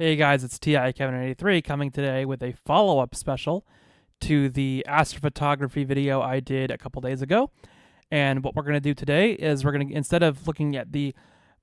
Hey guys, it's TI Kevin83 coming today with a follow-up special to the astrophotography video I did a couple days ago. And what we're going to do today is we're going to, instead of looking at the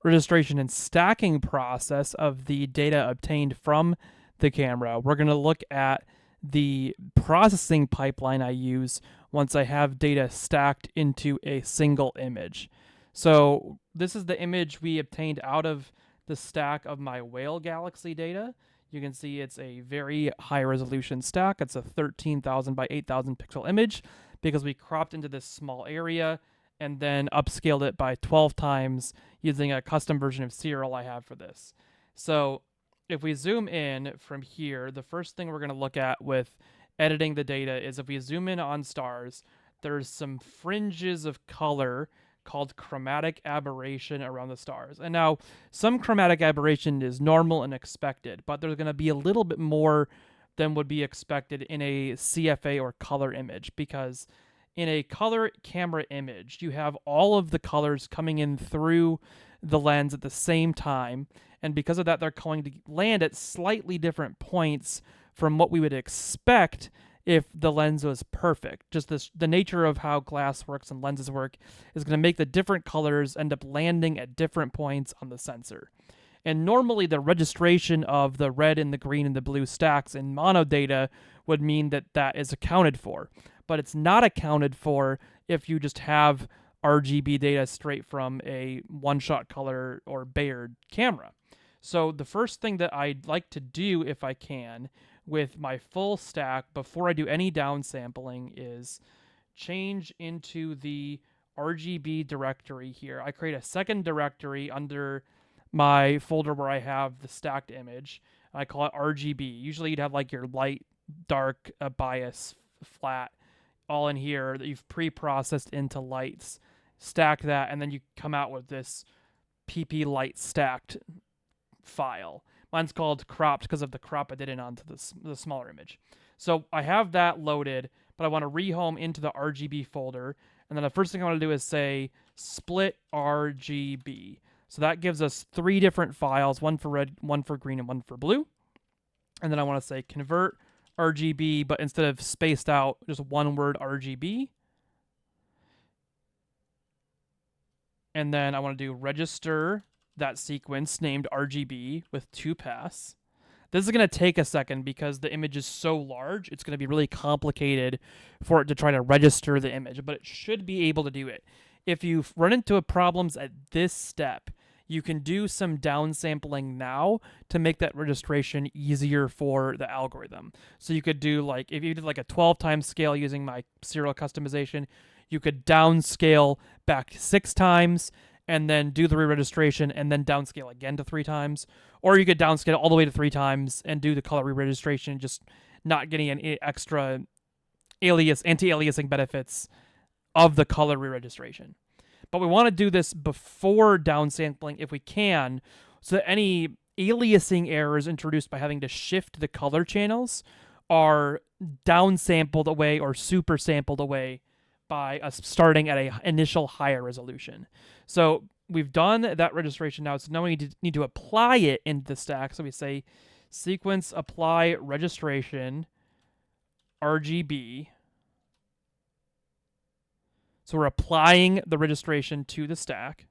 registration and stacking process of the data obtained from the camera, we're going to look at the processing pipeline I use once I have data stacked into a single image. So this is the image we obtained out of the stack of my whale galaxy data. You can see it's a very high resolution stack. It's a 13,000 by 8,000 pixel image because we cropped into this small area and then upscaled it by 12 times using a custom version of Serial I have for this. So if we zoom in from here, the first thing we're going to look at with editing the data is if we zoom in on stars, there's some fringes of color called chromatic aberration around the stars. And now, some chromatic aberration is normal and expected, but there's going to be a little bit more than would be expected in a CFA or color image because in a color camera image, you have all of the colors coming in through the lens at the same time. And because of that, they're going to land at slightly different points from what we would expect if the lens was perfect. Just the nature of how glass works and lenses work is going to make the different colors end up landing at different points on the sensor. And normally the registration of the red and the green and the blue stacks in mono data would mean that that is accounted for. But it's not accounted for if you just have RGB data straight from a one-shot color or Bayard camera. So the first thing that I'd like to do, if I can, with my full stack before I do any downsampling is change into the RGB directory here. I create a second directory under my folder where I have the stacked image. I call it RGB. Usually you'd have like your light, dark, bias, flat, all in here that you've pre-processed into lights. Stack that, and then you come out with this PP light stacked file. Mine's called cropped because of the crop I did it onto the smaller image. So I have that loaded, but I want to rehome into the RGB folder. And then the first thing I want to do is say split RGB. So that gives us three different files, one for red, one for green, and one for blue. And then I want to say convert RGB, but instead of spaced out, just one word RGB. And then I want to do register that sequence named RGB with 2 pass. This is going to take a second because the image is so large, it's going to be really complicated for it to try to register the image, but it should be able to do it. If you run into problems at this step, you can do some downsampling now to make that registration easier for the algorithm. So you could do like, if you did like a 12 times scale using my serial customization, you could downscale back 6 times and then do the re-registration and then downscale again to 3 times. Or you could downscale all the way to 3 times and do the color re-registration, just not getting any extra anti-aliasing benefits of the color re-registration. But we want to do this before downsampling if we can, so that any aliasing errors introduced by having to shift the color channels are downsampled away or super sampled away by us starting at a initial higher resolution. So we've done that registration now. So now we need to apply it into the stack. So we say sequence apply registration RGB. So we're applying the registration to the stack.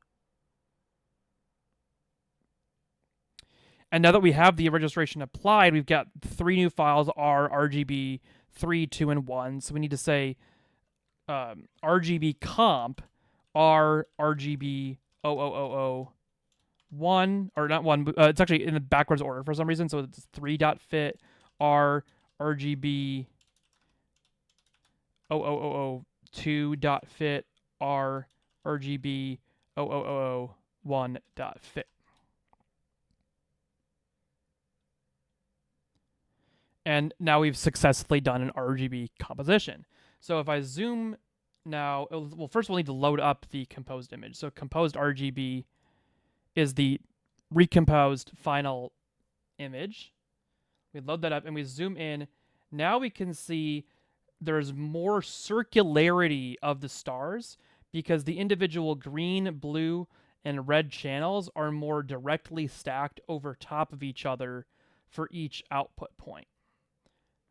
And now that we have the registration applied, we've got 3 new files, R, RGB, 3, 2, and 1. So we need to say RGB comp R RGB 0000 or not 1, it's actually in the backwards order for some reason, so it's 3.fit R RGB 0000 R RGB 0001.fit. And now we've successfully done an RGB composition. So if I zoom now, well, first we'll need to load up the composed image. So composed RGB is the recomposed final image. We load that up and we zoom in. Now we can see there's more circularity of the stars because the individual green, blue, and red channels are more directly stacked over top of each other for each output point.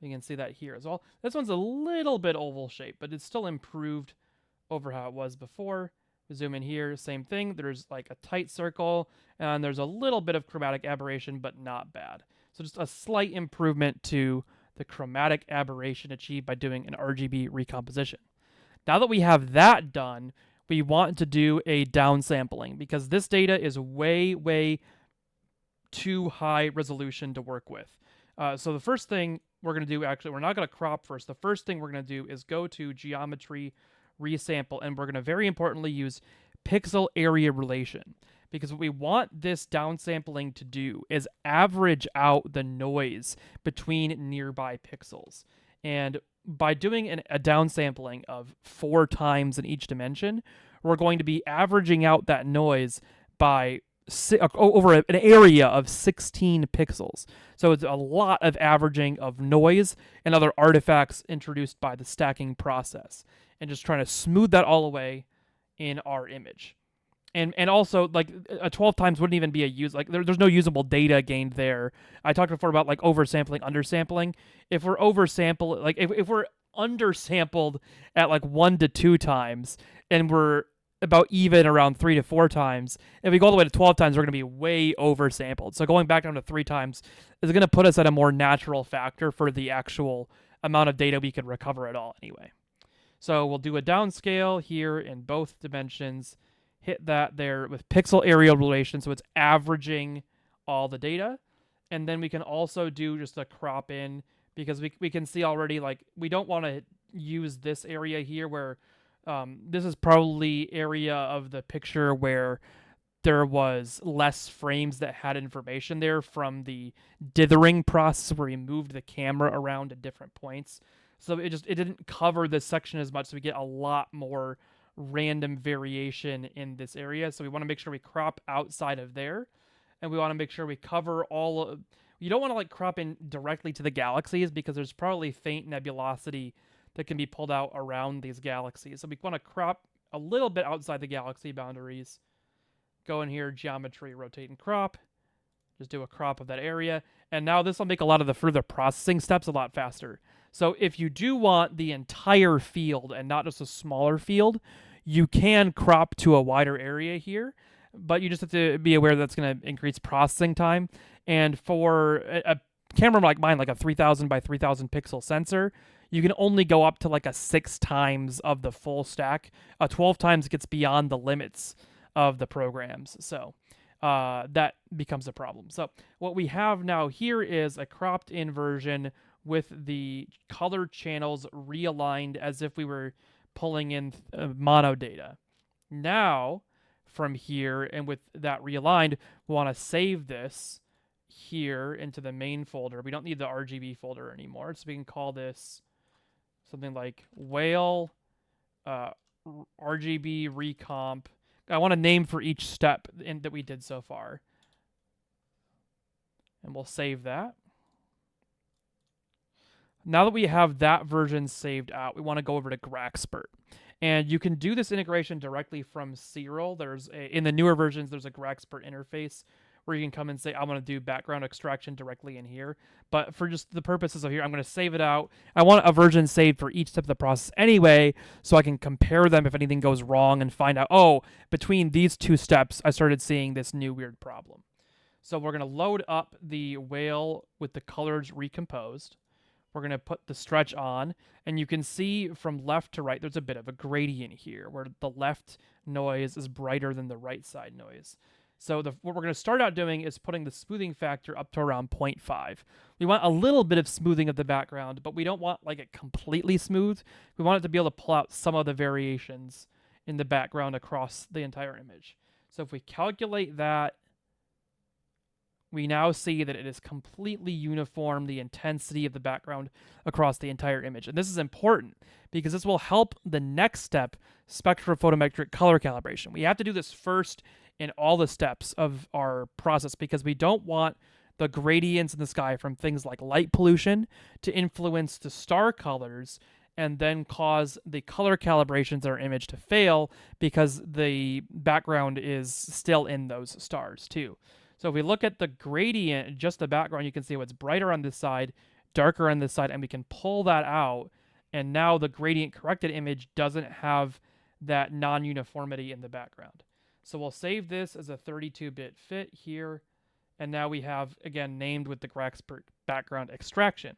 You can see that here as well. This one's a little bit oval shaped, but it's still improved over how it was before. Zoom in here, same thing. There's like a tight circle, and there's a little bit of chromatic aberration, but not bad. So just a slight improvement to the chromatic aberration achieved by doing an RGB recomposition. Now that we have that done, we want to do a downsampling because this data is way, way too high resolution to work with. So the first thing we're going to do, actually, we're not going to crop first. The first thing we're going to do is go to geometry, resample, and we're going to very importantly use pixel area relation. Because what we want this downsampling to do is average out the noise between nearby pixels. And by doing a downsampling of 4 times in each dimension, we're going to be averaging out that noise by over an area of 16 pixels. So it's a lot of averaging of noise and other artifacts introduced by the stacking process, and just trying to smooth that all away in our image. And also, like, a 12 times wouldn't even be a use, like, there's no usable data gained there. I talked before about, like, oversampling, undersampling. If we're oversample, like, if we're undersampled at, like, 1 to 2 times, and we're about even around 3 to 4 times, if we go all the way to 12 times, we're going to be way oversampled. So going back down to 3 times is going to put us at a more natural factor for the actual amount of data we can recover at all anyway. So we'll do a downscale here in both dimensions, hit that there with pixel area relation, so it's averaging all the data. And then we can also do just a crop in, because we can see already, like, we don't want to use this area here where this is probably area of the picture where there was less frames that had information there from the dithering process where we moved the camera around at different points. So it didn't cover this section as much, so we get a lot more random variation in this area. So we want to make sure we crop outside of there, and we want to make sure we cover all of... You don't want to, like, crop in directly to the galaxies because there's probably faint nebulosity that can be pulled out around these galaxies. So we want to crop a little bit outside the galaxy boundaries. Go in here, geometry, rotate and crop. Just do a crop of that area. And now this will make a lot of the further processing steps a lot faster. So if you do want the entire field and not just a smaller field, you can crop to a wider area here, but you just have to be aware that's going to increase processing time. And for a camera like mine, like a 3000 by 3000 pixel sensor, you can only go up to like a 6 times of the full stack. 12 times gets beyond the limits of the programs. So that becomes a problem. So what we have now here is a cropped in version with the color channels realigned as if we were pulling in mono data. Now, from here, and with that realigned, we want to save this here into the main folder. We don't need the RGB folder anymore, so we can call this something like whale RGB recomp. I want a name for each step that we did so far. And we'll save that. Now that we have that version saved out, we want to go over to Graxpert. And you can do this integration directly from Serial. In the newer versions, there's a Graxpert interface where you can come and say, I want to do background extraction directly in here. But for just the purposes of here, I'm going to save it out. I want a version saved for each step of the process anyway, so I can compare them if anything goes wrong and find out, oh, between these 2 steps, I started seeing this new weird problem. So we're going to load up the whale with the colors recomposed. We're going to put the stretch on, and you can see from left to right, there's a bit of a gradient here where the left noise is brighter than the right side noise. So what we're going to start out doing is putting the smoothing factor up to around 0.5. We want a little bit of smoothing of the background, but we don't want like it completely smooth. We want it to be able to pull out some of the variations in the background across the entire image. So if we calculate that, we now see that it is completely uniform, the intensity of the background across the entire image. And this is important because this will help the next step, spectrophotometric color calibration. We have to do this first in all the steps of our process because we don't want the gradients in the sky from things like light pollution to influence the star colors and then cause the color calibrations of our image to fail because the background is still in those stars too. So if we look at the gradient, just the background, you can see what's brighter on this side, darker on this side, and we can pull that out. And now the gradient corrected image doesn't have that non-uniformity in the background. So we'll save this as a 32-bit fit here. And now we have, again, named with the background extraction.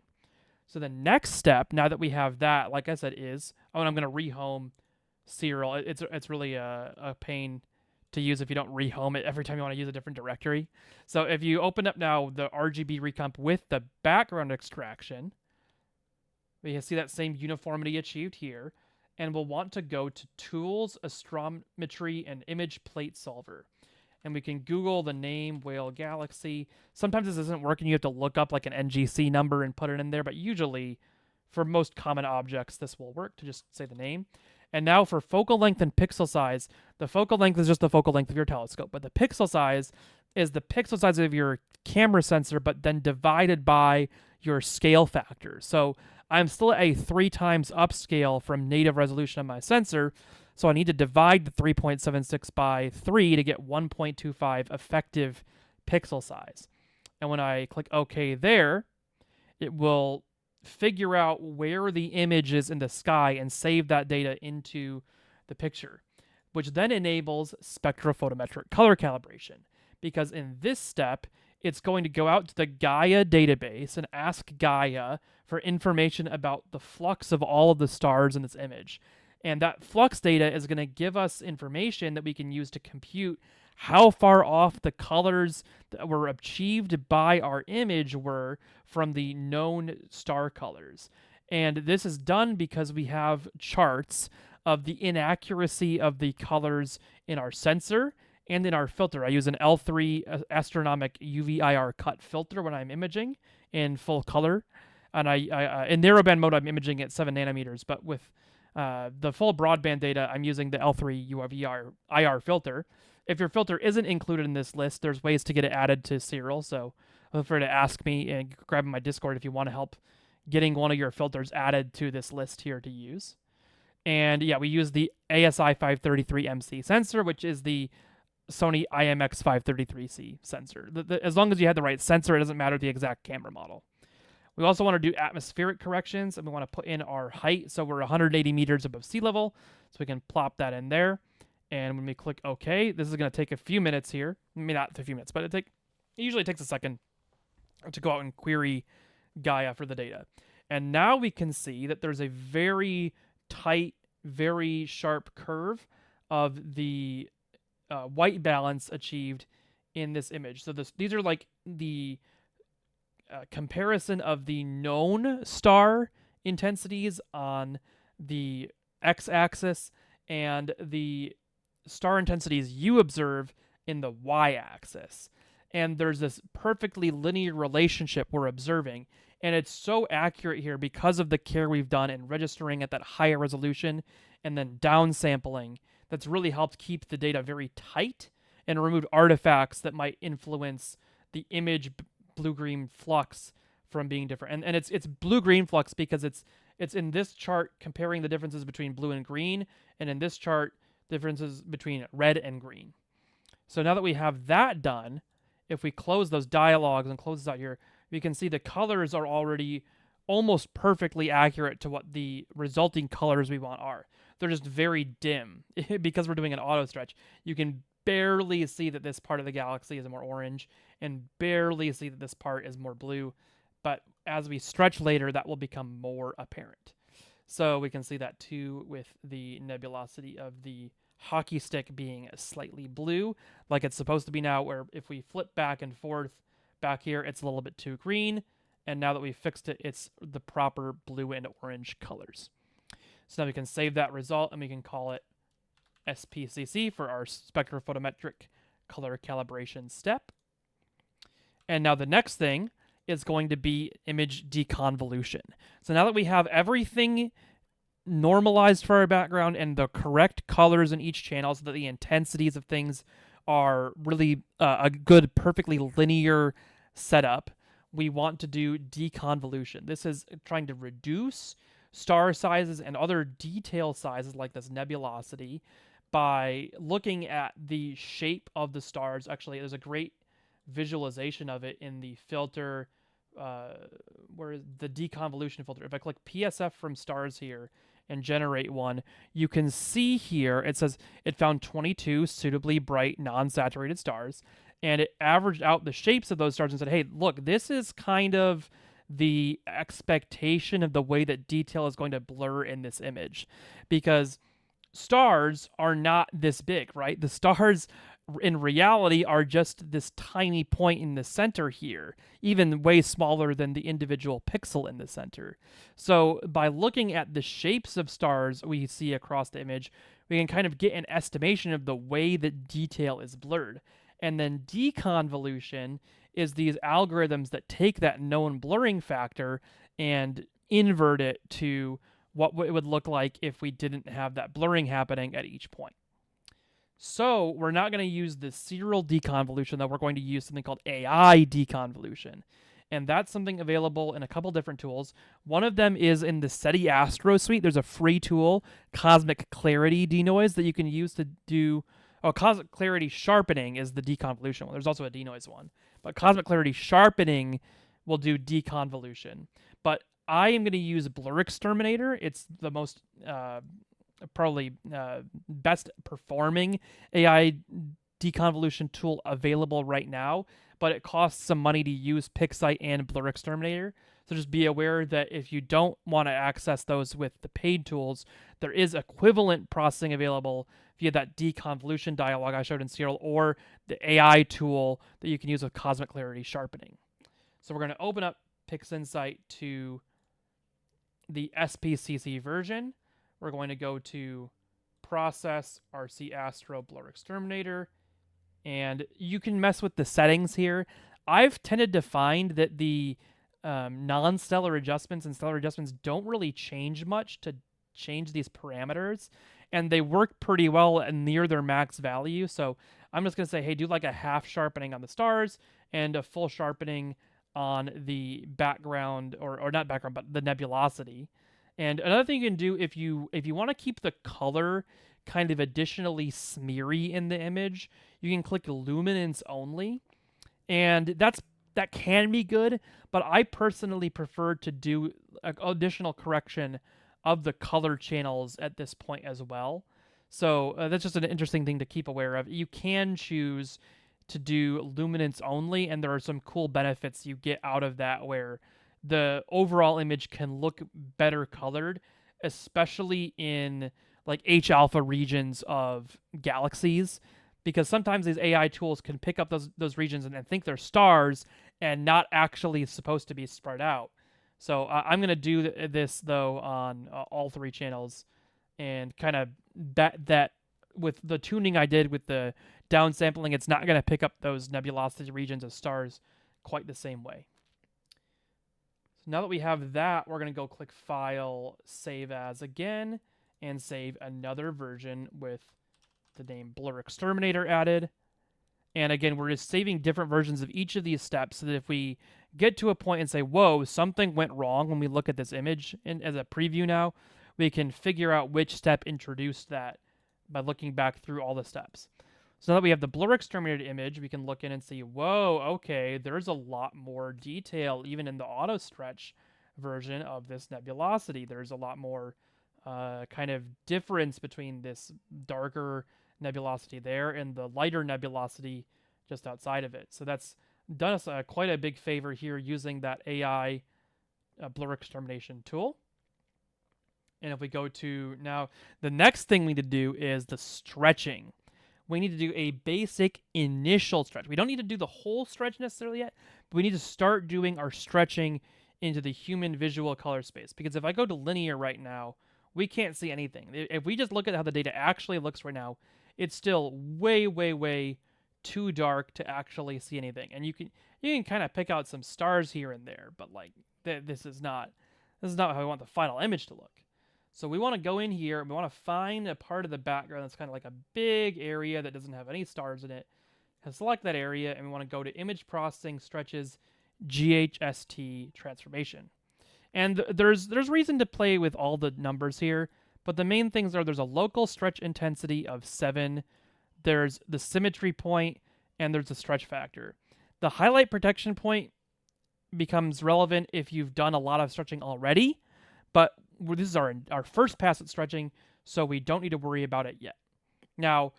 So the next step, now that we have that, like I said, is, oh, and I'm going to rehome serial. It's really a pain to use if you don't rehome it every time you want to use a different directory. So if you open up now the RGB recomp with the background extraction, we can see that same uniformity achieved here. And we'll want to go to Tools, Astrometry, and Image Plate Solver. And we can Google the name Whale Galaxy. Sometimes this isn't working. You have to look up like an NGC number and put it in there. But usually, for most common objects, this will work to just say the name. And now for focal length and pixel size, the focal length is just the focal length of your telescope. But the pixel size is the pixel size of your camera sensor, but then divided by your scale factor. So I'm still at a 3 times upscale from native resolution of my sensor. So I need to divide the 3.76 by 3 to get 1.25 effective pixel size. And when I click OK there, it will figure out where the image is in the sky and save that data into the picture, which then enables spectrophotometric color calibration. Because in this step, it's going to go out to the Gaia database and ask Gaia for information about the flux of all of the stars in this image. And that flux data is going to give us information that we can use to compute how far off the colors that were achieved by our image were from the known star colors. And this is done because we have charts of the inaccuracy of the colors in our sensor and in our filter. I use an L3 astronomic UV IR cut filter when I'm imaging in full color. And I in narrowband mode, I'm imaging at 7 nanometers, but with the full broadband data, I'm using the L3 UV IR filter. If your filter isn't included in this list, there's ways to get it added to serial. So feel free to ask me and grab my Discord if you want to help getting one of your filters added to this list here to use. And yeah, we use the ASI 533MC sensor, which is the Sony IMX 533C sensor. As long as you have the right sensor, it doesn't matter the exact camera model. We also want to do atmospheric corrections, and we want to put in our height. So we're 180 meters above sea level, so we can plop that in there. And when we click OK, this is going to take a few minutes here. I mean, not a few minutes, but it usually takes a second to go out and query Gaia for the data. And now we can see that there's a very tight, very sharp curve of the white balance achieved in this image. So these are like the comparison of the known star intensities on the x-axis and the star intensities you observe in the y-axis. And there's this perfectly linear relationship we're observing. And it's so accurate here because of the care we've done in registering at that higher resolution and then downsampling. That's really helped keep the data very tight and removed artifacts that might influence the image blue-green flux from being different. And it's blue-green flux because it's in this chart comparing the differences between blue and green, and in this chart differences between red and green. So now that we have that done, if we close those dialogues and close this out here, we can see the colors are already almost perfectly accurate to what the resulting colors we want are. They're just very dim because we're doing an auto stretch. You can barely see that this part of the galaxy is more orange and barely see that this part is more blue. But as we stretch later, that will become more apparent. So we can see that too with the nebulosity of the hockey stick being slightly blue, like it's supposed to be now, where if we flip back and forth back here, it's a little bit too green. And now that we've fixed it, it's the proper blue and orange colors. So now we can save that result and we can call it SPCC for our spectrophotometric color calibration step. And now the next thing is going to be image deconvolution. So now that we have everything normalized for our background and the correct colors in each channel so that the intensities of things are really a good, perfectly linear setup, we want to do deconvolution. This is trying to reduce star sizes and other detail sizes like this nebulosity by looking at the shape of the stars. Actually, there's a great visualization of it in the filter, where is the deconvolution filter. If I click PSF from stars here and generate one, you can see here it says it found 22 suitably bright non-saturated stars, and it averaged out the shapes of those stars and said, hey, look, this is kind of the expectation of the way that detail is going to blur in this image, because stars are not this big, right? The stars in reality are just this tiny point in the center here, even way smaller than the individual pixel in the center. So by looking at the shapes of stars we see across the image, we can kind of get an estimation of the way that detail is blurred. And then deconvolution is these algorithms that take that known blurring factor and invert it to what it would look like if we didn't have that blurring happening at each point. So we're not going to use the serial deconvolution, though. We're going to use something called AI deconvolution. And that's something available in a couple different tools. One of them is in the SETI Astro suite. There's a free tool, Cosmic Clarity Denoise, that you can use to do... Oh, Cosmic Clarity Sharpening is the deconvolution one. There's also a denoise one. But Cosmic Clarity Sharpening will do deconvolution. But I am going to use Blur Exterminator. It's the most... probably best performing AI deconvolution tool available right now, but it costs some money to use Pixite and Blur Exterminator. So just be aware that if you don't want to access those with the paid tools, there is equivalent processing available via that deconvolution dialog I showed in Serial, or the AI tool that you can use with Cosmic Clarity Sharpening. So we're going to open up PixInsight to the SPCC version. We're going to go to Process, RC Astro, Blur Exterminator, and you can mess with the settings here. I've tended to find that the non-stellar adjustments and stellar adjustments don't really change much to change these parameters, and they work pretty well and near their max value. So I'm just going to say, hey, do like a half sharpening on the stars and a full sharpening on the background, or not background, but the nebulosity. And another thing you can do, if you want to keep the color kind of additionally smeary in the image, you can click luminance only, and that can be good. But I personally prefer to do additional correction of the color channels at this point as well. So that's just an interesting thing to keep aware of. You can choose to do luminance only, and there are some cool benefits you get out of that, where the overall image can look better colored, especially in like H alpha regions of galaxies, because sometimes these AI tools can pick up those regions and think they're stars and not actually supposed to be spread out. So I'm going to do this though on all three channels, and kind of that with the tuning I did with the downsampling, it's not going to pick up those nebulosity regions of stars quite the same way. Now that we have that, we're going to go click File, Save As again, and save another version with the name Blur Exterminator added. And again, we're just saving different versions of each of these steps, so that if we get to a point and say, whoa, something went wrong when we look at this image as a preview now, we can figure out which step introduced that by looking back through all the steps. So now that we have the Blur Exterminated image, we can look in and see, whoa, okay, there's a lot more detail even in the auto stretch version of this nebulosity. There's a lot more kind of difference between this darker nebulosity there and the lighter nebulosity just outside of it. So that's done us quite a big favor here using that AI blur extermination tool. And if we go to now, the next thing we need to do is the stretching. We need to do a basic initial stretch. We don't need to do the whole stretch necessarily yet, but we need to start doing our stretching into the human visual color space. Because if I go to linear right now, we can't see anything. If we just look at how the data actually looks right now, it's still way, way, way too dark to actually see anything. And you can kind of pick out some stars here and there, but like this is not how I want the final image to look. So we want to go in here and we want to find a part of the background that's kind of like a big area that doesn't have any stars in it. And select that area, and we want to go to Image Processing Stretches GHST Transformation. And there's reason to play with all the numbers here, but the main things are there's a local stretch intensity of 7, there's the symmetry point, and there's a stretch factor. The highlight protection point becomes relevant if you've done a lot of stretching already, but this is our first pass at stretching, so we don't need to worry about it yet. Now,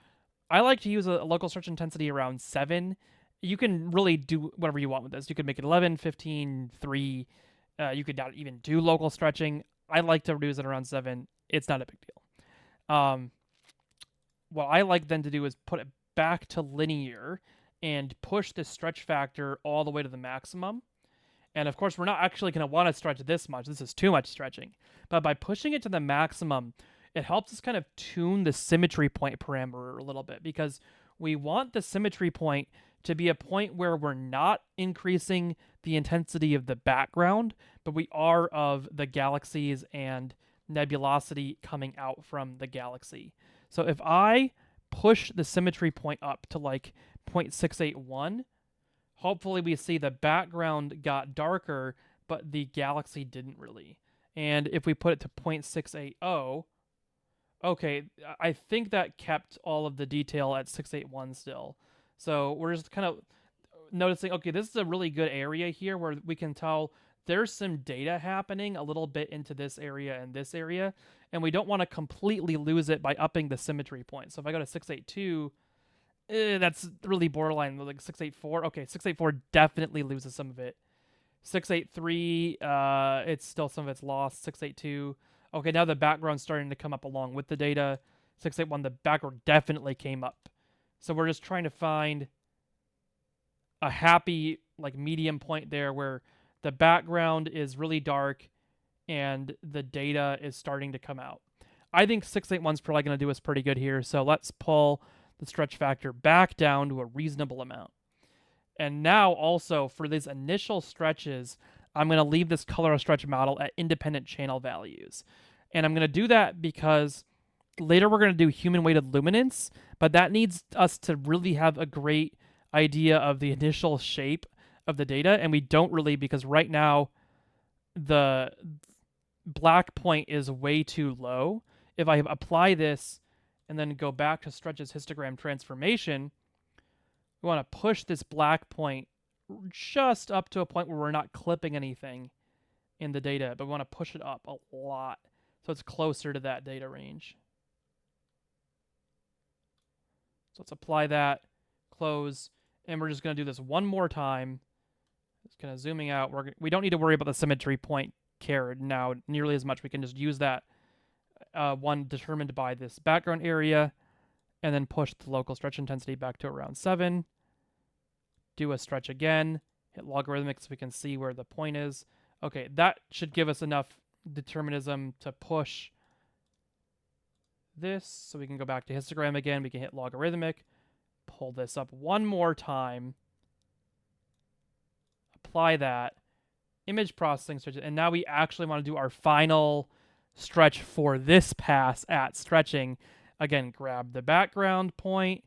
I like to use a local stretch intensity around 7. You can really do whatever you want with this. You could make it 11, 15, 3. You could not even do local stretching. I like to reduce it around 7. It's not a big deal. What I like then to do is put it back to linear and push the stretch factor all the way to the maximum. And of course, we're not actually going to want to stretch this much. This is too much stretching. But by pushing it to the maximum, it helps us kind of tune the symmetry point parameter a little bit, because we want the symmetry point to be a point where we're not increasing the intensity of the background, but we are of the galaxies and nebulosity coming out from the galaxy. So if I push the symmetry point up to like 0.681, hopefully we see the background got darker, but the galaxy didn't really. And if we put it to 0.680, okay, I think that kept all of the detail at 681 still. So we're just kind of noticing, okay, this is a really good area here where we can tell there's some data happening a little bit into this area and this area, and we don't want to completely lose it by upping the symmetry point. So if I go to 682, that's really borderline, like 684. Okay, 684 definitely loses some of it. 683, it's still some of it's lost. 682, okay, now the background's starting to come up along with the data. 681, the background definitely came up. So we're just trying to find a happy like medium point there where the background is really dark and the data is starting to come out. I think 681 is probably going to do us pretty good here. So let's pull the stretch factor back down to a reasonable amount. And now also for these initial stretches, I'm going to leave this color stretch model at independent channel values. And I'm going to do that because later we're going to do human weighted luminance, but that needs us to really have a great idea of the initial shape of the data, and we don't really, because right now the black point is way too low. If I apply this and then go back to stretches histogram transformation, we want to push this black point just up to a point where we're not clipping anything in the data, but we want to push it up a lot so it's closer to that data range. So let's apply that, close, and we're just going to do this one more time. Just kind of zooming out. We don't need to worry about the symmetry point care now nearly as much. We can just use that one determined by this background area and then push the local stretch intensity back to around 7. Do a stretch again, hit logarithmic so we can see where the point is. Okay, that should give us enough determinism to push this. So we can go back to histogram again. We can hit logarithmic, pull this up one more time, apply that, image processing stretch, and now we actually want to do our final stretch for this pass at stretching. Again, grab the background point,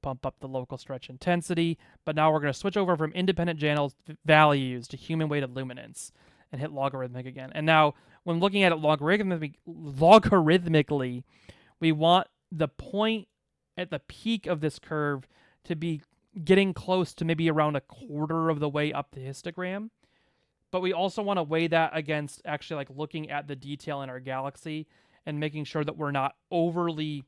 bump up the local stretch intensity, but now we're going to switch over from independent channel values to human weighted luminance and hit logarithmic again. And now when looking at it logarithmically, we want the point at the peak of this curve to be getting close to maybe around a quarter of the way up the histogram. But we also want to weigh that against actually like looking at the detail in our galaxy and making sure that we're not overly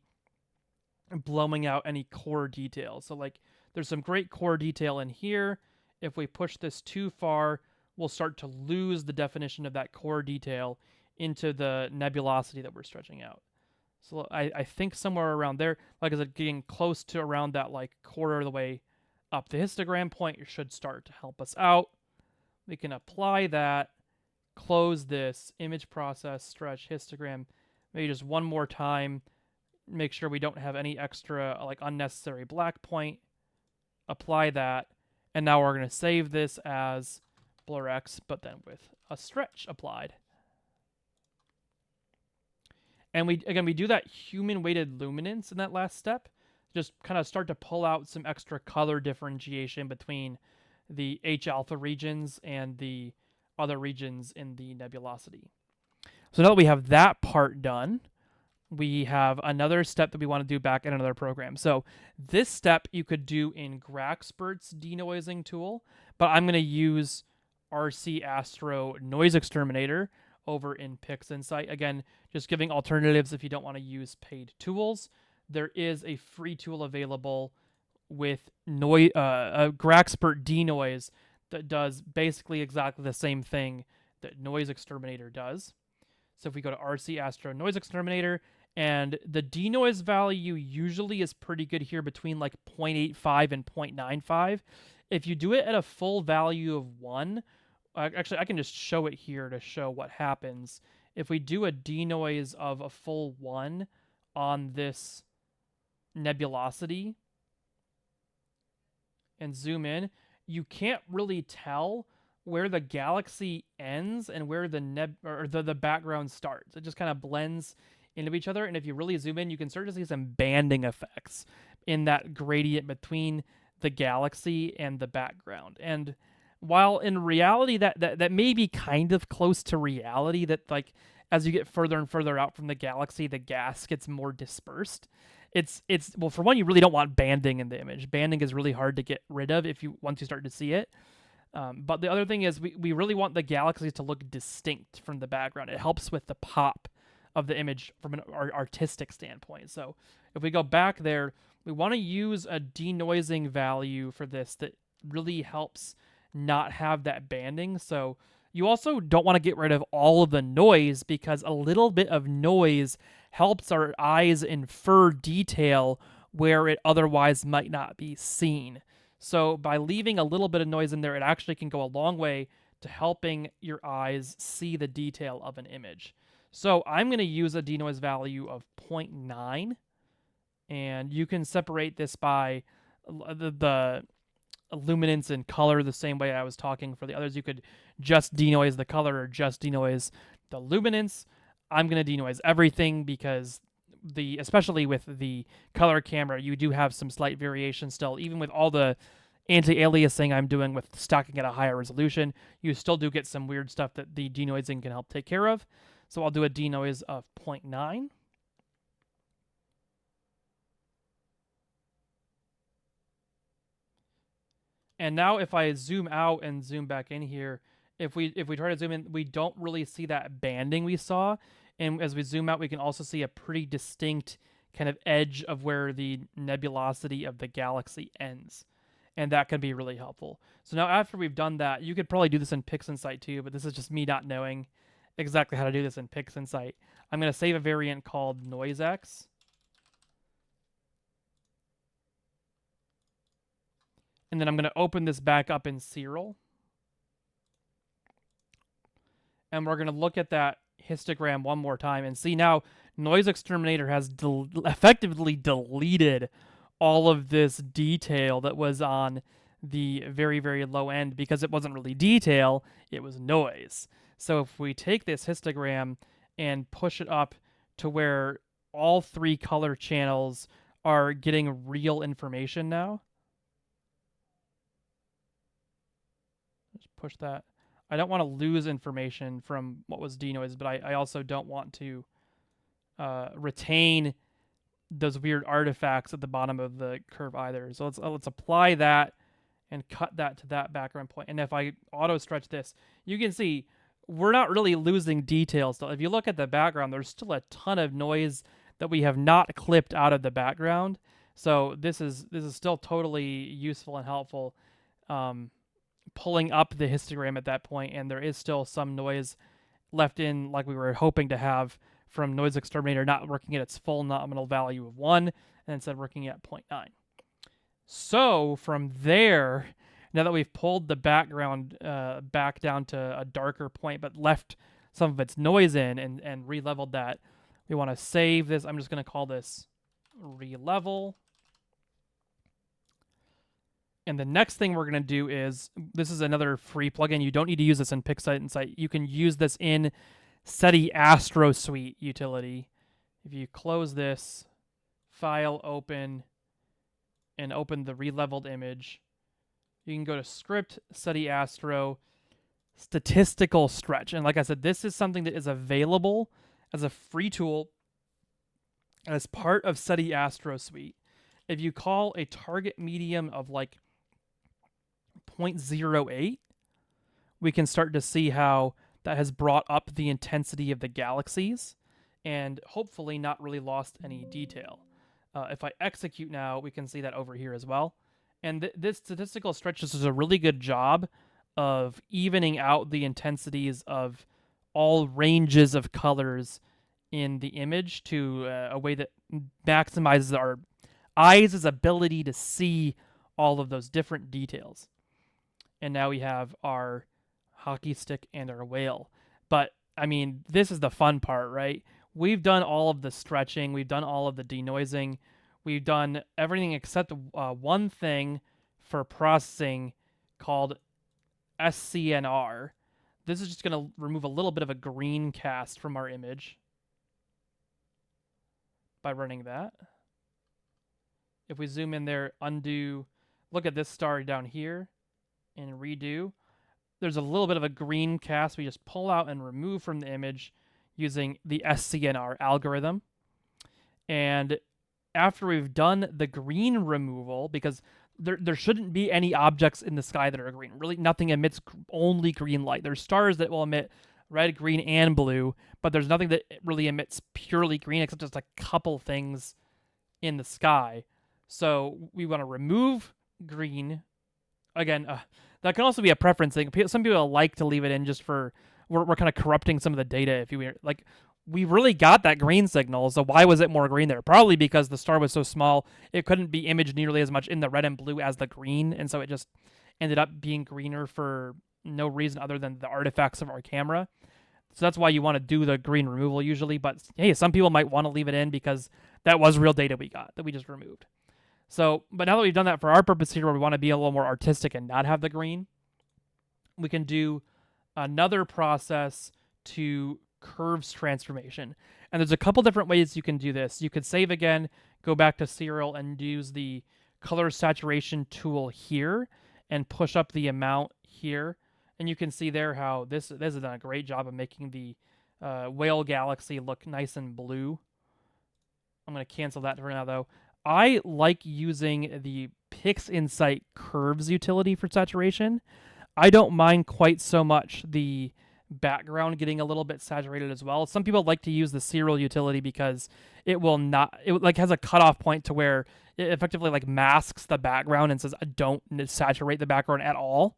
blowing out any core detail. So like there's some great core detail in here. If we push this too far, we'll start to lose the definition of that core detail into the nebulosity that we're stretching out. So I think somewhere around there, like I said, getting close to around that like quarter of the way up the histogram point should start to help us out. We can apply that, close this, image process, stretch, histogram, maybe just one more time. Make sure we don't have any extra like unnecessary black point. Apply that, and now we're going to save this as BlurX, but then with a stretch applied. And we do that human weighted luminance in that last step. Just kind of start to pull out some extra color differentiation between the H alpha regions and the other regions in the nebulosity. So now that we have that part done, we have another step that we want to do back in another program. So this step you could do in Graxpert's denoising tool, but I'm going to use RC Astro Noise Exterminator over in PixInsight. Again, just giving alternatives if you don't want to use paid tools. There is a free tool available with Graxpert denoise that does basically exactly the same thing that Noise Exterminator does. So if we go to RC Astro Noise Exterminator, and the denoise value usually is pretty good here between like 0.85 and 0.95. If you do it at a full value of 1, actually I can just show it here to show what happens. If we do a denoise of a full 1 on this nebulosity and zoom in, you can't really tell where the galaxy ends and where the background starts. It just kind of blends into each other, and if you really zoom in, you can start to see some banding effects in that gradient between the galaxy and the background. And while in reality that may be kind of close to reality, that like as you get further and further out from the galaxy, the gas gets more dispersed. It's well, for one, you really don't want banding in the image. Banding is really hard to get rid of once you start to see it. But the other thing is we really want the galaxies to look distinct from the background. It helps with the pop of the image from an artistic standpoint. So if we go back there, we want to use a denoising value for this that really helps not have that banding. So you also don't want to get rid of all of the noise, because a little bit of noise helps our eyes infer detail where it otherwise might not be seen. So by leaving a little bit of noise in there, it actually can go a long way to helping your eyes see the detail of an image. So I'm going to use a denoise value of 0.9, and you can separate this by the luminance and color the same way I was talking for the others. You could just denoise the color or just denoise the luminance. I'm going to denoise everything because especially with the color camera, you do have some slight variation still. Even with all the anti-aliasing I'm doing with stacking at a higher resolution, you still do get some weird stuff that the denoising can help take care of. So I'll do a denoise of 0.9. And now if I zoom out and zoom back in here, if we try to zoom in, we don't really see that banding we saw. And as we zoom out, we can also see a pretty distinct kind of edge of where the nebulosity of the galaxy ends. And that can be really helpful. So now after we've done that, you could probably do this in PixInsight too, but this is just me not knowing exactly how to do this in PixInsight. I'm going to save a variant called NoiseX. And then I'm going to open this back up in Serial. And we're going to look at that histogram one more time and see now Noise Exterminator has effectively deleted all of this detail that was on the very, very low end, because it wasn't really detail, it was noise. So if we take this histogram and push it up to where all 3 color channels are getting real information now. Just push that. I don't want to lose information from what was denoised, but I also don't want to retain those weird artifacts at the bottom of the curve either. So let's apply that and cut that to that background point. And if I auto stretch this, you can see we're not really losing details. So if you look at the background, there's still a ton of noise that we have not clipped out of the background. So this is still totally useful and helpful. Pulling up the histogram at that point, and there is still some noise left in, like we were hoping to have from Noise Exterminator not working at its full nominal value of 1, and instead working at 0.9. So from there, now that we've pulled the background back down to a darker point, but left some of its noise in and re-leveled that, we want to save this. I'm just going to call this re-level. And the next thing we're going to do is, this is another free plugin. You don't need to use this in PixInsight. You can use this in SETI Astro Suite utility. If you close this, file, open, and open the re-leveled image, you can go to Script, SETI Astro, Statistical Stretch. And like I said, this is something that is available as a free tool as part of SETI Astro Suite, if you call a target medium of like 0.08, we can start to see how that has brought up the intensity of the galaxies and hopefully not really lost any detail. If I execute now, we can see that over here as well. And this statistical stretch does a really good job of evening out the intensities of all ranges of colors in the image to a way that maximizes our eyes' ability to see all of those different details. And now we have our hockey stick and our whale. But I mean, this is the fun part, right? We've done all of the stretching, we've done all of the denoising, we've done everything except one thing for processing called SCNR. This is just going to remove a little bit of a green cast from our image by running that. If we zoom in there, undo, look at this star down here, and redo, there's a little bit of a green cast we just pull out and remove from the image using the SCNR algorithm. And after we've done the green removal, because there shouldn't be any objects in the sky that are green. Really, nothing emits only green light. There's stars that will emit red, green, and blue, but there's nothing that really emits purely green except just a couple things in the sky. So we want to remove green. Again, that can also be a preference thing. Some people like to leave it in just for we're kind of corrupting some of the data. If you like, we really got that green signal, so why was it more green there? Probably because the star was so small, it couldn't be imaged nearly as much in the red and blue as the green, and so it just ended up being greener for no reason other than the artifacts of our camera. So that's why you want to do the green removal usually, but hey, some people might want to leave it in because that was real data we got that we just removed. So, but now that we've done that for our purpose here, where we want to be a little more artistic and not have the green, we can do another process to curves transformation. And there's a couple different ways you can do this. You could save again, go back to serial, and use the color saturation tool here and push up the amount here. And you can see there how this has done a great job of making the whale galaxy look nice and blue. I'm going to cancel that for now, though. I like using the PixInsight Curves utility for saturation. I don't mind quite so much the background getting a little bit saturated as well. Some people like to use the serial utility because it like has a cutoff point to where it effectively like masks the background and says I don't saturate the background at all.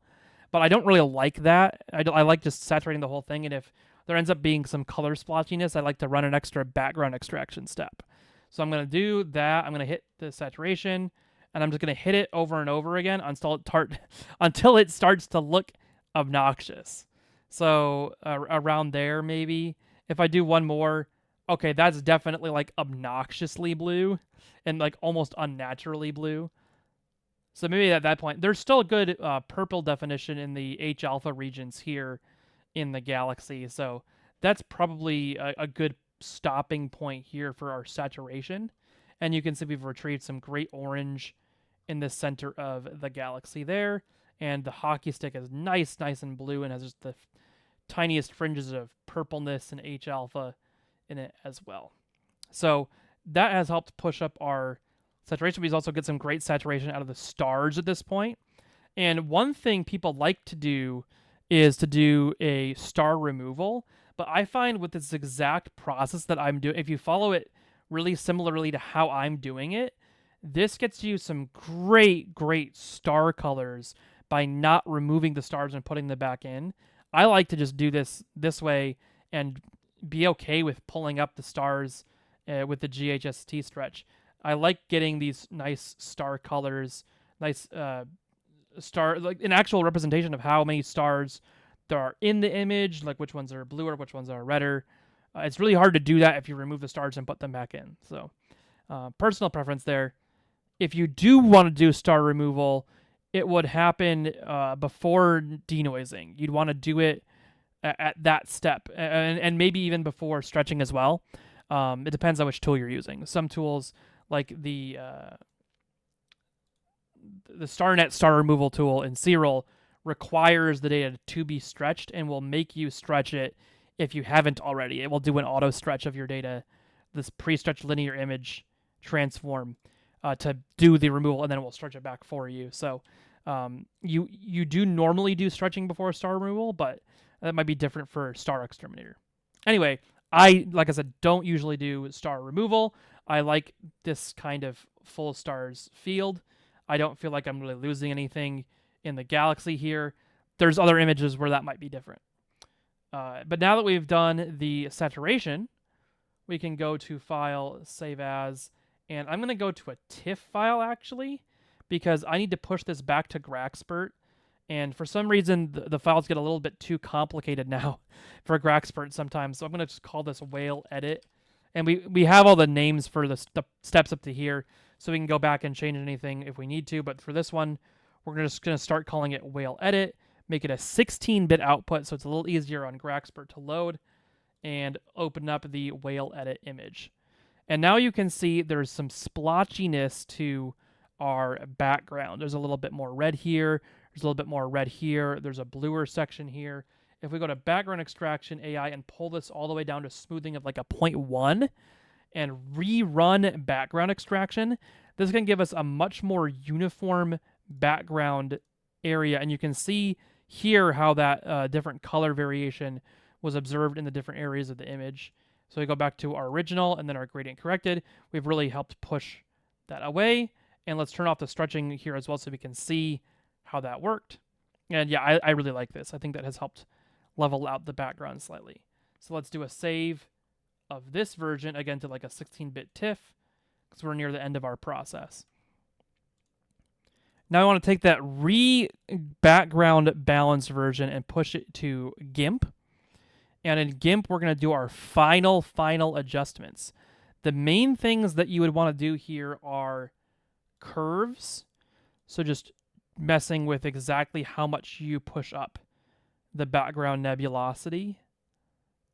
But I don't really like that. I like just saturating the whole thing, and if there ends up being some color splotchiness, I like to run an extra background extraction step. So I'm going to do that. I'm going to hit the saturation, and I'm just going to hit it over and over again until it starts to look obnoxious. So around there, maybe. If I do one more, okay, that's definitely like obnoxiously blue and like almost unnaturally blue. So maybe at that point, there's still a good purple definition in the H alpha regions here in the galaxy. So that's probably a good stopping point here for our saturation. And you can see we've retrieved some great orange in the center of the galaxy there. And the hockey stick is nice and blue and has just the tiniest fringes of purpleness and H alpha in it as well. So that has helped push up our saturation. We also get some great saturation out of the stars at this point. And one thing people like to do is to do a star removal. But I find with this exact process that I'm doing, if you follow it really similarly to how I'm doing it, this gets you some great star colors by not removing the stars and putting them back in. I like to just do this way and be okay with pulling up the stars with the GHST stretch. I like getting these nice star colors, nice star, like an actual representation of how many stars there are in the image, like which ones are bluer, which ones are redder. It's really hard to do that if you remove the stars and put them back in. So personal preference there. If you do want to do star removal, it would happen before denoising. You'd want to do it at that step, and maybe even before stretching as well. It depends on which tool you're using. Some tools, like the StarNet star removal tool in Serial, requires the data to be stretched and will make you stretch it if you haven't already. It will do an auto stretch of your data this pre-stretched linear image transform to do the removal, and then it will stretch it back for you. So you do normally do stretching before star removal, but that might be different for Star Exterminator. Anyway, like I said, don't usually do star removal. I like this kind of full stars field. I don't feel like I'm really losing anything in the galaxy here. There's other images where that might be different. But now that we've done the saturation, we can go to File, Save As, and I'm going to go to a TIFF file, actually, because I need to push this back to Graxpert. And for some reason, the files get a little bit too complicated now for Graxpert sometimes. So I'm going to just call this whale edit. And we have all the names for the steps up to here, so we can go back and change anything if we need to. But for this one, we're just going to start calling it whale edit, make it a 16-bit output so it's a little easier on Graxpert to load, and open up the whale edit image. And now you can see there's some splotchiness to our background. There's a little bit more red here. There's a little bit more red here. There's a bluer section here. If we go to background extraction AI and pull this all the way down to smoothing of like a 0.1 and rerun background extraction, this is going to give us a much more uniform background area. And you can see here how that different color variation was observed in the different areas of the image. So we go back to our original and then our gradient corrected. We've really helped push that away. And let's turn off the stretching here as well so we can see how that worked. And yeah, I really like this. I think that has helped level out the background slightly. So let's do a save of this version, again, to like a 16-bit TIFF, because we're near the end of our process. Now I want to take that background balance version and push it to GIMP. And in GIMP, we're going to do our final adjustments. The main things that you would want to do here are curves. So just messing with exactly how much you push up the background nebulosity.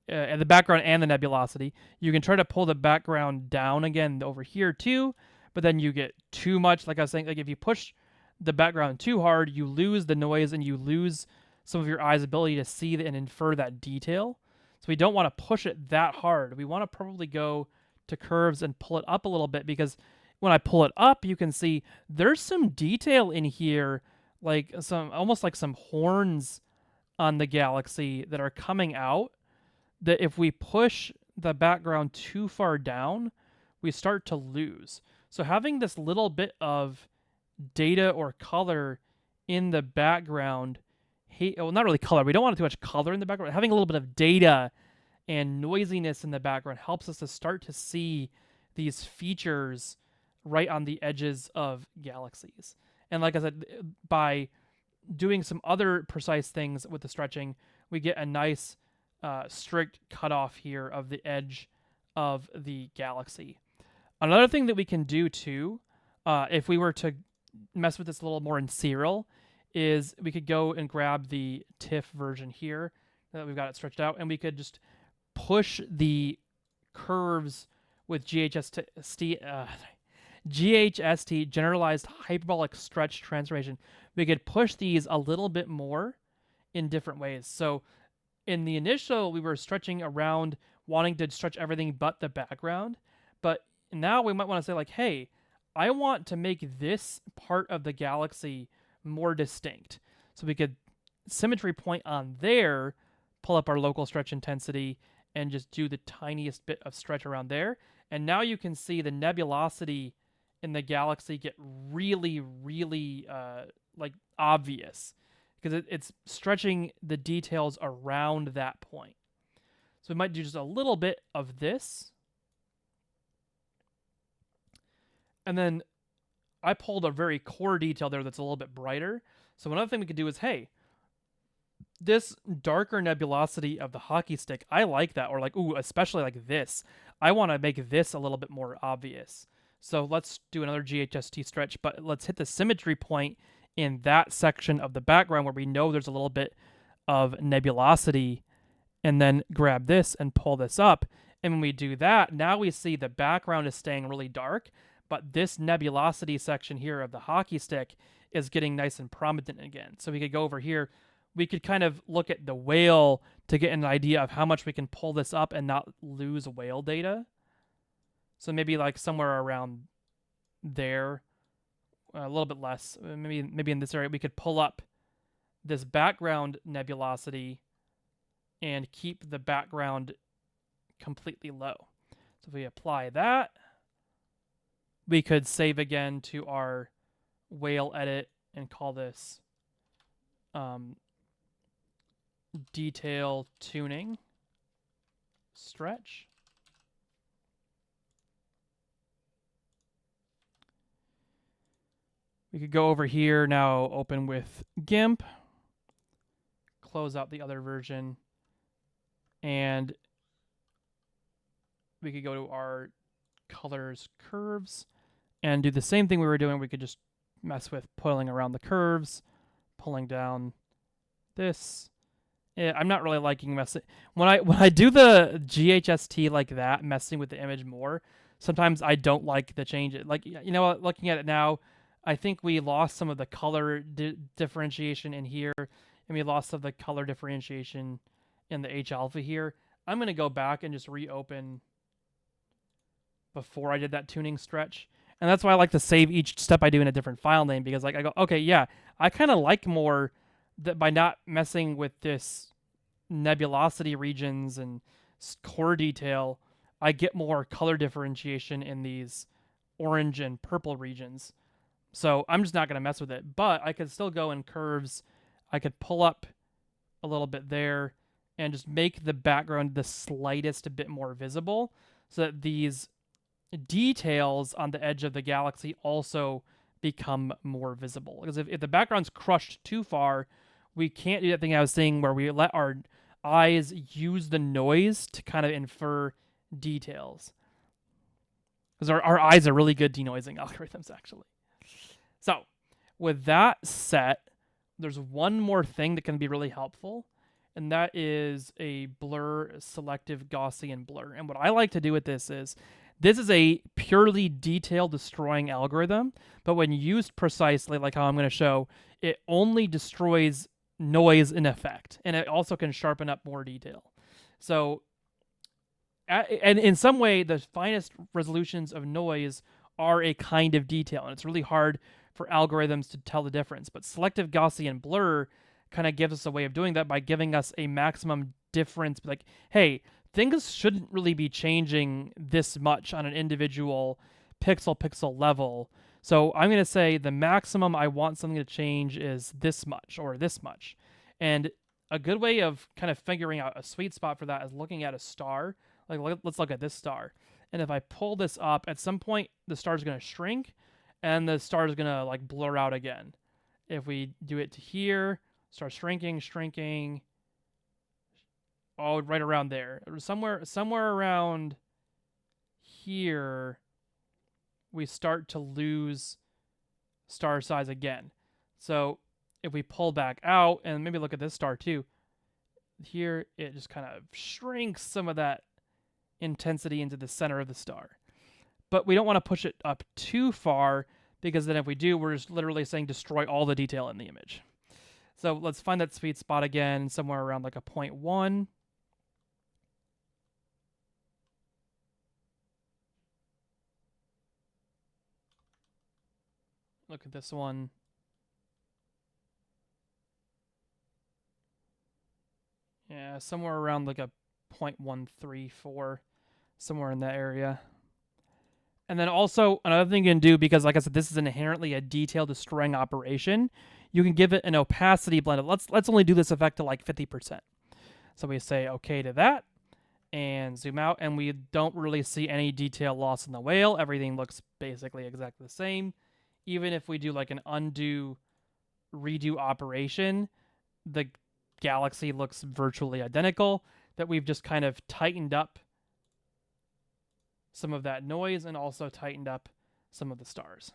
The background and the nebulosity. You can try to pull the background down again over here too, but then you get too much. Like I was saying, like if you push the background too hard, you lose the noise and you lose some of your eye's ability to see and infer that detail. So we don't want to push it that hard. We want to probably go to curves and pull it up a little bit, because when I pull it up, you can see there's some detail in here, like almost like some horns on the galaxy that are coming out, that if we push the background too far down, we start to lose. So having this little bit of data or color in the background, well, not really color, we don't want too much color in the background. Having a little bit of data and noisiness in the background helps us to start to see these features right on the edges of galaxies. And like I said, by doing some other precise things with the stretching, we get a nice strict cutoff here of the edge of the galaxy. Another thing that we can do too, if we were to mess with this a little more in serial, is we could go and grab the TIFF version here that we've got it stretched out, and we could just push the curves with GHST, generalized hyperbolic stretch transformation. We could push these a little bit more in different ways. So in the initial, we were stretching around, wanting to stretch everything but the background. But now we might want to say like, hey, I want to make this part of the galaxy more distinct. So we could symmetry point on there, pull up our local stretch intensity, and just do the tiniest bit of stretch around there. And now you can see the nebulosity in the galaxy get really, really like obvious, because it's stretching the details around that point. So we might do just a little bit of this. And then I pulled a very core detail there that's a little bit brighter. So another thing we could do is, hey, this darker nebulosity of the hockey stick, I like that. Or like, ooh, especially like this. I want to make this a little bit more obvious. So let's do another GHST stretch, but let's hit the symmetry point in that section of the background where we know there's a little bit of nebulosity, and then grab this and pull this up. And when we do that, now we see the background is staying really dark, but this nebulosity section here of the hockey stick is getting nice and prominent again. So we could go over here. We could kind of look at the whale to get an idea of how much we can pull this up and not lose whale data. So maybe like somewhere around there, a little bit less. Maybe in this area we could pull up this background nebulosity and keep the background completely low. So if we apply that, we could save again to our whale edit and call this detail tuning stretch. We could go over here now, open with GIMP, close out the other version, and we could go to our colors curves and do the same thing we were doing. We could just mess with pulling around the curves, pulling down this. Yeah, I'm not really liking messing when I do the GHST like that, messing with the image more. Sometimes I don't like the changes. Like, you know, looking at it now, I think we lost some of the color differentiation in here, and we lost some of the color differentiation in the H alpha here. I'm gonna go back and just reopen before I did that tuning stretch. And that's why I like to save each step I do in a different file name, because like I go, okay, yeah, I kind of like more that by not messing with this nebulosity regions and core detail, I get more color differentiation in these orange and purple regions. So I'm just not going to mess with it, but I could still go in curves. I could pull up a little bit there and just make the background the slightest bit more visible so that these details on the edge of the galaxy also become more visible. Because if the background's crushed too far, we can't do that thing I was saying where we let our eyes use the noise to kind of infer details. Because our eyes are really good denoising algorithms, actually. So, with that set, there's one more thing that can be really helpful, and that is a blur selective Gaussian blur. And what I like to do with this is a purely detail destroying algorithm, but when used precisely, like how I'm going to show, it only destroys noise in effect, and it also can sharpen up more detail. So, and in some way, the finest resolutions of noise are a kind of detail, and it's really hard for algorithms to tell the difference. But selective Gaussian blur kind of gives us a way of doing that by giving us a maximum difference. Like, hey, things shouldn't really be changing this much on an individual pixel level. So I'm going to say the maximum I want something to change is this much or this much. And a good way of kind of figuring out a sweet spot for that is looking at a star. Like, let's look at this star. And if I pull this up, at some point, the star is going to shrink, and the star is going to like blur out again. If we do it to here, start shrinking, oh, right around there. Somewhere around here, we start to lose star size again. So if we pull back out, and maybe look at this star too, here it just kind of shrinks some of that intensity into the center of the star. But we don't want to push it up too far, because then if we do, we're just literally saying destroy all the detail in the image. So let's find that sweet spot again, somewhere around like a 0.1. Look at this one. Yeah, somewhere around like a 0.134, somewhere in that area. And then also another thing you can do, because like I said, this is inherently a detail destroying operation, you can give it an opacity blend. Let's only do this effect to like 50%. So we say okay to that and zoom out, and we don't really see any detail loss in the whale. Everything looks basically exactly the same. Even if we do like an undo redo operation, the galaxy looks virtually identical, that we've just kind of tightened up some of that noise and also tightened up some of the stars.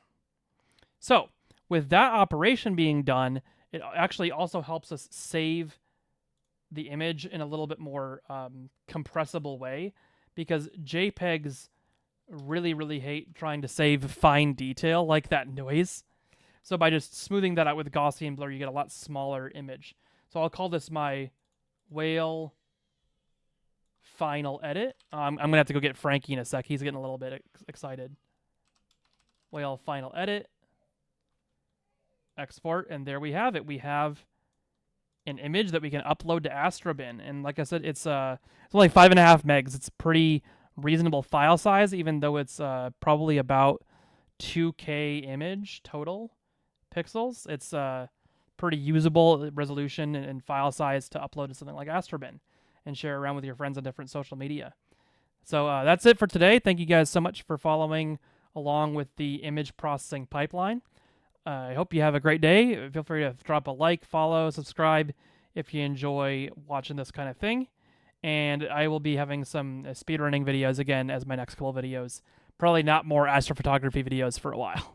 So with that operation being done, it actually also helps us save the image in a little bit more compressible way, because JPEGs really hate trying to save fine detail like that noise. So by just smoothing that out with Gaussian blur, you get a lot smaller image. So I'll call this my whale final edit. I'm going to have to go get Frankie in a sec. He's getting a little bit excited. Well, final edit. Export, and there we have it. We have an image that we can upload to Astrobin. And like I said, it's only 5.5 megs. It's pretty reasonable file size, even though it's probably about 2K image total pixels. It's pretty usable resolution and file size to upload to something like Astrobin and share around with your friends on different social media. So that's it for today. Thank you guys so much for following along with the image processing pipeline. I hope you have a great day. Feel free to drop a like, follow, subscribe if you enjoy watching this kind of thing. And I will be having some speedrunning videos again as my next couple videos. Probably not more astrophotography videos for a while.